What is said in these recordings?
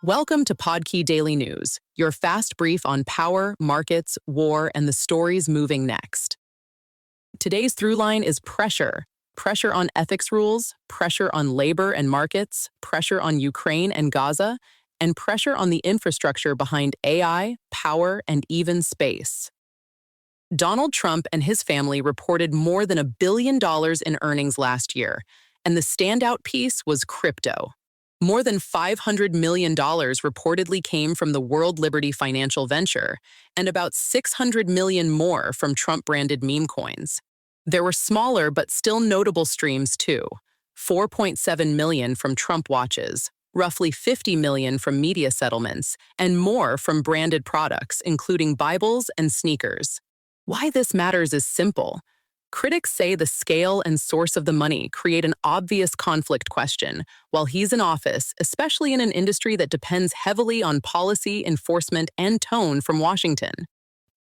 Welcome to Podkey Daily News, your fast brief on power, markets, war, and the stories moving next. Today's throughline is pressure. Pressure on ethics rules, pressure on labor and markets, pressure on Ukraine and Gaza, and pressure on the infrastructure behind AI, power, and even space. Donald Trump and his family reported more than $1 billion in earnings last year, and the standout piece was crypto. More than $500 million reportedly came from the World Liberty financial venture, and about $600 million more from Trump-branded meme coins. There were smaller but still notable streams too. $4.7 million from Trump watches, roughly $50 million from media settlements, and more from branded products, including Bibles and sneakers. Why this matters is simple. Critics say the scale and source of the money create an obvious conflict question while he's in office, especially in an industry that depends heavily on policy, enforcement, and tone from Washington.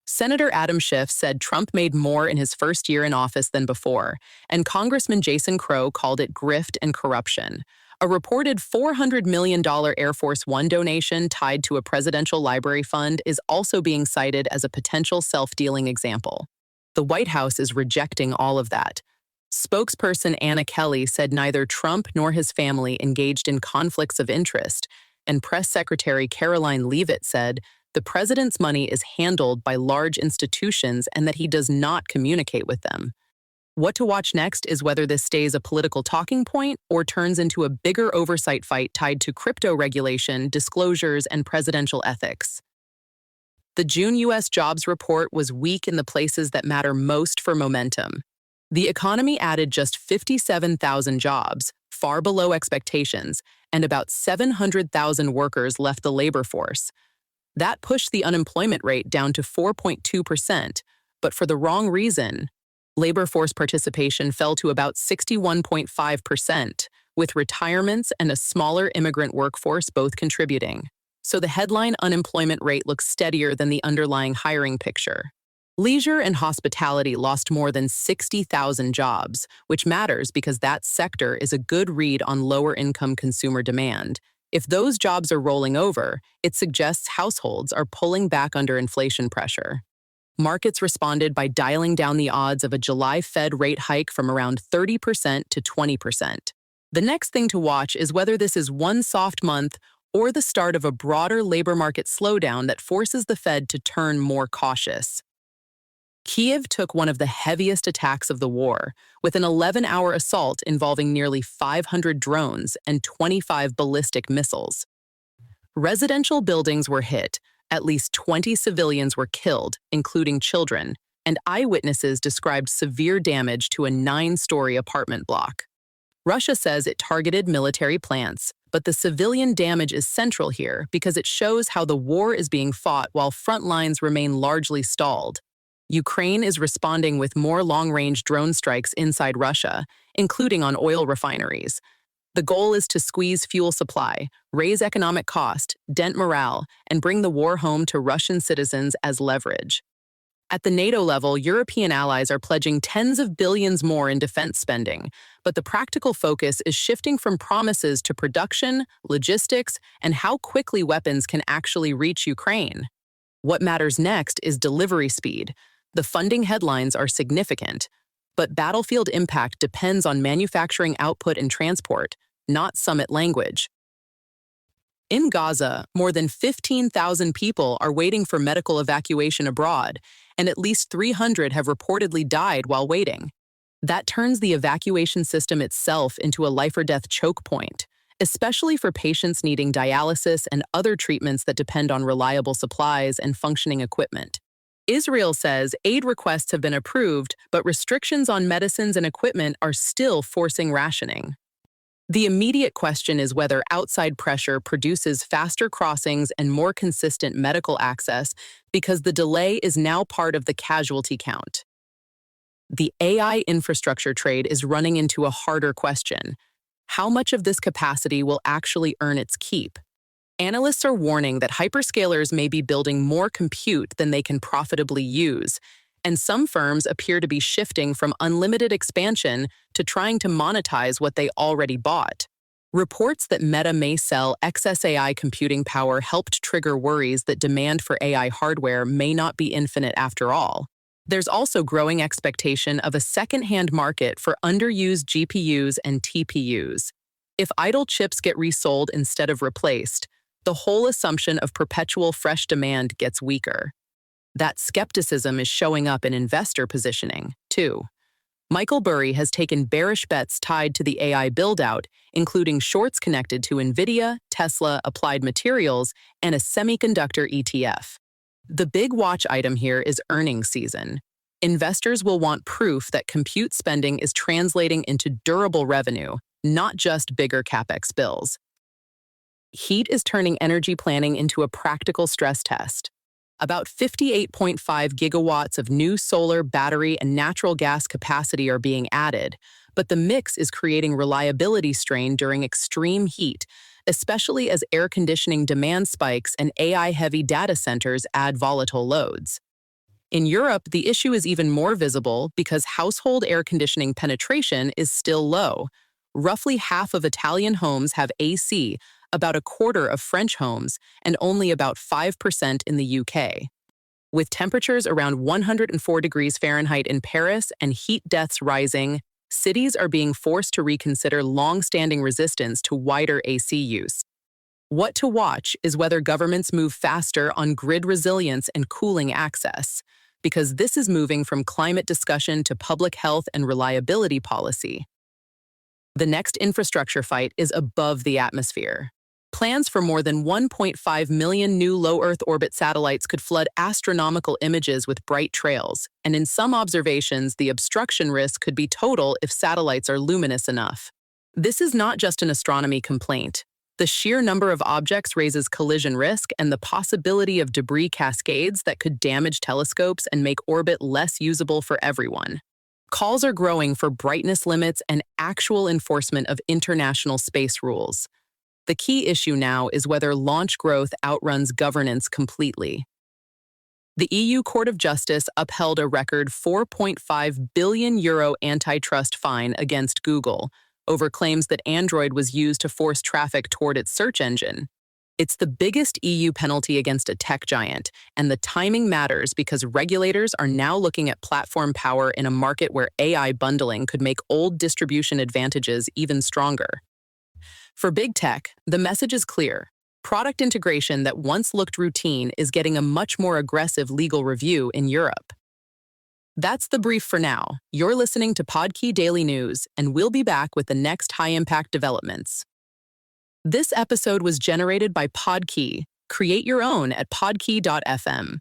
Senator Adam Schiff said Trump made more in his first year in office than before, and Congressman Jason Crow called it grift and corruption. A reported $400 million Air Force One donation tied to a presidential library fund is also being cited as a potential self-dealing example. The White House is rejecting all of that. Spokesperson Anna Kelly said neither Trump nor his family engaged in conflicts of interest, and Press Secretary Caroline Leavitt said the president's money is handled by large institutions and that he does not communicate with them. What to watch next is whether this stays a political talking point or turns into a bigger oversight fight tied to crypto regulation, disclosures, and presidential ethics. The June U.S. jobs report was weak in the places that matter most for momentum. The economy added just 57,000 jobs, far below expectations, and about 700,000 workers left the labor force. That pushed the unemployment rate down to 4.2%, but for the wrong reason. Labor force participation fell to about 61.5%, with retirements and a smaller immigrant workforce both contributing. So the headline unemployment rate looks steadier than the underlying hiring picture. Leisure and hospitality lost more than 60,000 jobs, which matters because that sector is a good read on lower-income consumer demand. If those jobs are rolling over, it suggests households are pulling back under inflation pressure. Markets responded by dialing down the odds of a July Fed rate hike from around 30% to 20%. The next thing to watch is whether this is one soft month or the start of a broader labor market slowdown that forces the Fed to turn more cautious. Kyiv took one of the heaviest attacks of the war, with an 11-hour assault involving nearly 500 drones and 25 ballistic missiles. Residential buildings were hit, at least 20 civilians were killed, including children, and eyewitnesses described severe damage to a 9-story apartment block. Russia says it targeted military plants, but the civilian damage is central here because it shows how the war is being fought while front lines remain largely stalled. Ukraine is responding with more long-range drone strikes inside Russia, including on oil refineries. The goal is to squeeze fuel supply, raise economic cost, dent morale, and bring the war home to Russian citizens as leverage. At the NATO level, European allies are pledging tens of billions more in defense spending, but the practical focus is shifting from promises to production, logistics, and how quickly weapons can actually reach Ukraine. What matters next is delivery speed. The funding headlines are significant, but battlefield impact depends on manufacturing output and transport, not summit language. In Gaza, more than 15,000 people are waiting for medical evacuation abroad, and at least 300 have reportedly died while waiting. That turns the evacuation system itself into a life-or-death choke point, especially for patients needing dialysis and other treatments that depend on reliable supplies and functioning equipment. Israel says aid requests have been approved, but restrictions on medicines and equipment are still forcing rationing. The immediate question is whether outside pressure produces faster crossings and more consistent medical access because the delay is now part of the casualty count. The AI infrastructure trade is running into a harder question. How much of this capacity will actually earn its keep? Analysts are warning that hyperscalers may be building more compute than they can profitably use, and some firms appear to be shifting from unlimited expansion to trying to monetize what they already bought. Reports that Meta may sell excess AI computing power helped trigger worries that demand for AI hardware may not be infinite after all. There's also growing expectation of a second-hand market for underused GPUs and TPUs. If idle chips get resold instead of replaced, the whole assumption of perpetual fresh demand gets weaker. That skepticism is showing up in investor positioning, too. Michael Burry has taken bearish bets tied to the AI buildout, including shorts connected to NVIDIA, Tesla, Applied Materials, and a semiconductor ETF. The big watch item here is earnings season. Investors will want proof that compute spending is translating into durable revenue, not just bigger capex bills. Heat is turning energy planning into a practical stress test. About 58.5 gigawatts of new solar, battery, and natural gas capacity are being added, but the mix is creating reliability strain during extreme heat, especially as air conditioning demand spikes and AI-heavy data centers add volatile loads. In Europe, the issue is even more visible because household air conditioning penetration is still low. Roughly half of Italian homes have AC, about a quarter of French homes, and only about 5% in the UK. With temperatures around 104 degrees Fahrenheit in Paris and heat deaths rising, cities are being forced to reconsider long-standing resistance to wider AC use. What to watch is whether governments move faster on grid resilience and cooling access, because this is moving from climate discussion to public health and reliability policy. The next infrastructure fight is above the atmosphere. Plans for more than 1.5 million new low Earth orbit satellites could flood astronomical images with bright trails, and in some observations, the obstruction risk could be total if satellites are luminous enough. This is not just an astronomy complaint. The sheer number of objects raises collision risk and the possibility of debris cascades that could damage telescopes and make orbit less usable for everyone. Calls are growing for brightness limits and actual enforcement of international space rules. The key issue now is whether launch growth outruns governance completely. The EU Court of Justice upheld a record €4.5 billion antitrust fine against Google over claims that Android was used to force traffic toward its search engine. It's the biggest EU penalty against a tech giant, and the timing matters because regulators are now looking at platform power in a market where AI bundling could make old distribution advantages even stronger. For big tech, the message is clear. Product integration that once looked routine is getting a much more aggressive legal review in Europe. That's the brief for now. You're listening to Podkey Daily News, and we'll be back with the next high-impact developments. This episode was generated by Podkey. Create your own at podkey.fm.